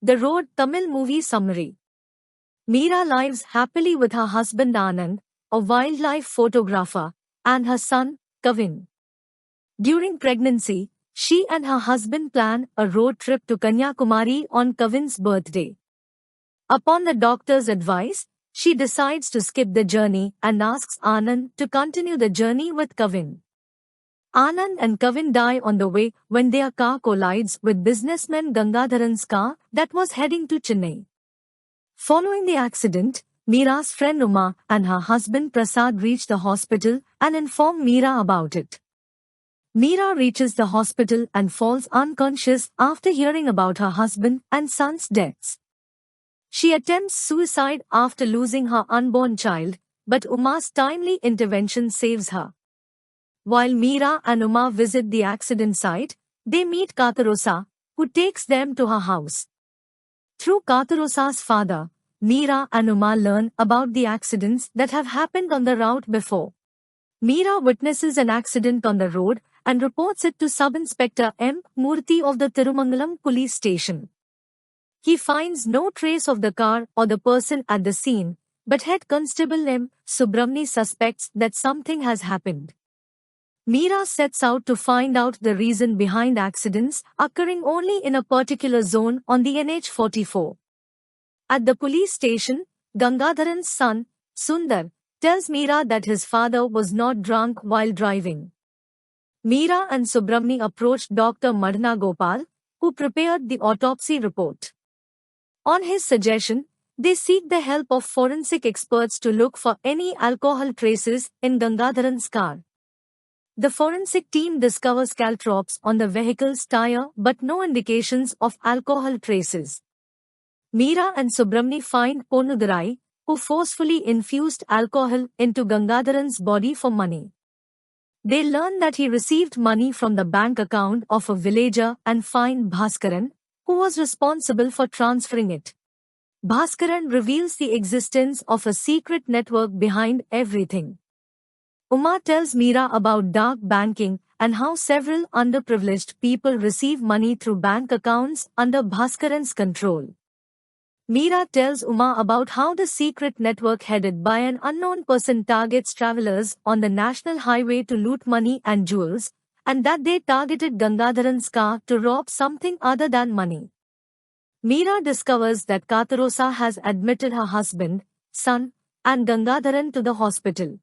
The Road Tamil Movie Summary. Meera lives happily with her husband Anand, a wildlife photographer, and her son, Kavin. During pregnancy, she and her husband plan a road trip to Kanyakumari on Kavin's birthday. Upon the doctor's advice, she decides to skip the journey and asks Anand to continue the journey with Kavin. Anand and Kavin die on the way when their car collides with businessman Gangadharan's car that was heading to Chennai. Following the accident, Meera's friend Uma and her husband Prasad reach the hospital and inform Meera about it. Meera reaches the hospital and falls unconscious after hearing about her husband and son's deaths. She attempts suicide after losing her unborn child, but Uma's timely intervention saves her. While Meera and Uma visit the accident site, they meet Katharosa, who takes them to her house. Through Katharosa's father, Meera and Uma learn about the accidents that have happened on the route before. Meera witnesses an accident on the road and reports it to Sub-Inspector M. Murthy of the Tirumangalam police station. He finds no trace of the car or the person at the scene, but Head Constable M. Subramani suspects that something has happened. Meera sets out to find out the reason behind accidents occurring only in a particular zone on the NH44. At the police station, Gangadharan's son, Sundar, tells Meera that his father was not drunk while driving. Meera and Subramani approached Dr. Madhana Gopal, who prepared the autopsy report. On his suggestion, they seek the help of forensic experts to look for any alcohol traces in Gangadharan's car. The forensic team discovers caltrops on the vehicle's tire but no indications of alcohol traces. Meera and Subramani find Ponnudurai, who forcefully infused alcohol into Gangadharan's body for money. They learn that he received money from the bank account of a villager and find Bhaskaran, who was responsible for transferring it. Bhaskaran reveals the existence of a secret network behind everything. Uma tells Meera about dark banking and how several underprivileged people receive money through bank accounts under Bhaskaran's control. Meera tells Uma about how the secret network headed by an unknown person targets travelers on the national highway to loot money and jewels, and that they targeted Gangadharan's car to rob something other than money. Meera discovers that Katharosa has admitted her husband, son, and Gangadharan to the hospital.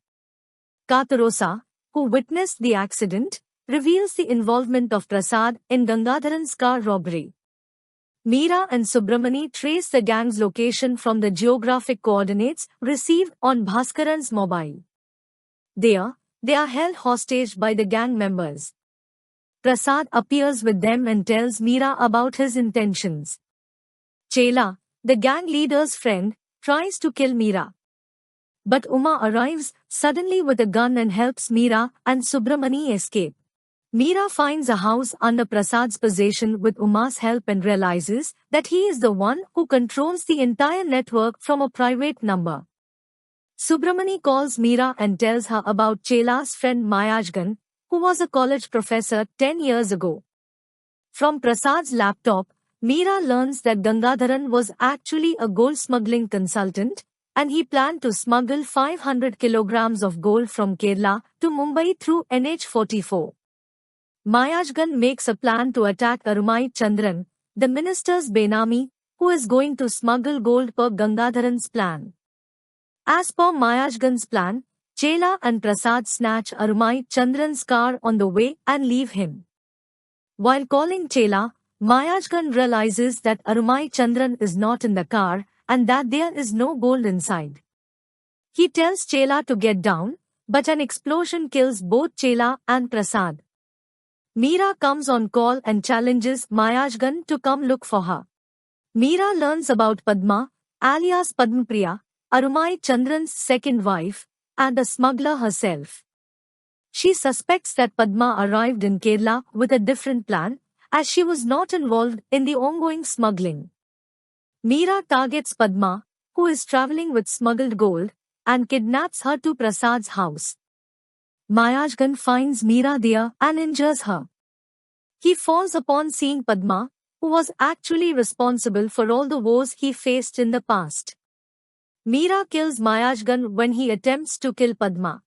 Katharosa, who witnessed the accident, reveals the involvement of Prasad in Gangadharan's car robbery. Meera and Subramani trace the gang's location from the geographic coordinates received on Bhaskaran's mobile. There, they are held hostage by the gang members. Prasad appears with them and tells Meera about his intentions. Chela, the gang leader's friend, tries to kill Meera. But Uma arrives suddenly with a gun and helps Meera and Subramani escape. Meera finds a house under Prasad's possession with Uma's help and realizes that he is the one who controls the entire network from a private number. Subramani calls Meera and tells her about Chela's friend Mayajgan, who was a college professor 10 years ago. From Prasad's laptop, Meera learns that Gangadharan was actually a gold smuggling consultant, and he planned to smuggle 500 kilograms of gold from Kerala to Mumbai through NH44. Mayajgan makes a plan to attack Arumai Chandran, the minister's Benami, who is going to smuggle gold per Gangadharan's plan. As per Mayajgan's plan, Chela and Prasad snatch Arumai Chandran's car on the way and leave him. While calling Chela, Mayajgan realizes that Arumai Chandran is not in the car and that there is no gold inside. He tells Chela to get down, but an explosion kills both Chela and Prasad. Meera comes on call and challenges Mayajgan to come look for her. Meera learns about Padma, alias Padmapriya, Arumai Chandran's second wife, and a smuggler herself. She suspects that Padma arrived in Kerala with a different plan, as she was not involved in the ongoing smuggling. Meera targets Padma, who is traveling with smuggled gold, and kidnaps her to Prasad's house. Mayajgan finds Meera there and injures her. He falls upon seeing Padma, who was actually responsible for all the wars he faced in the past. Meera kills Mayajgan when he attempts to kill Padma.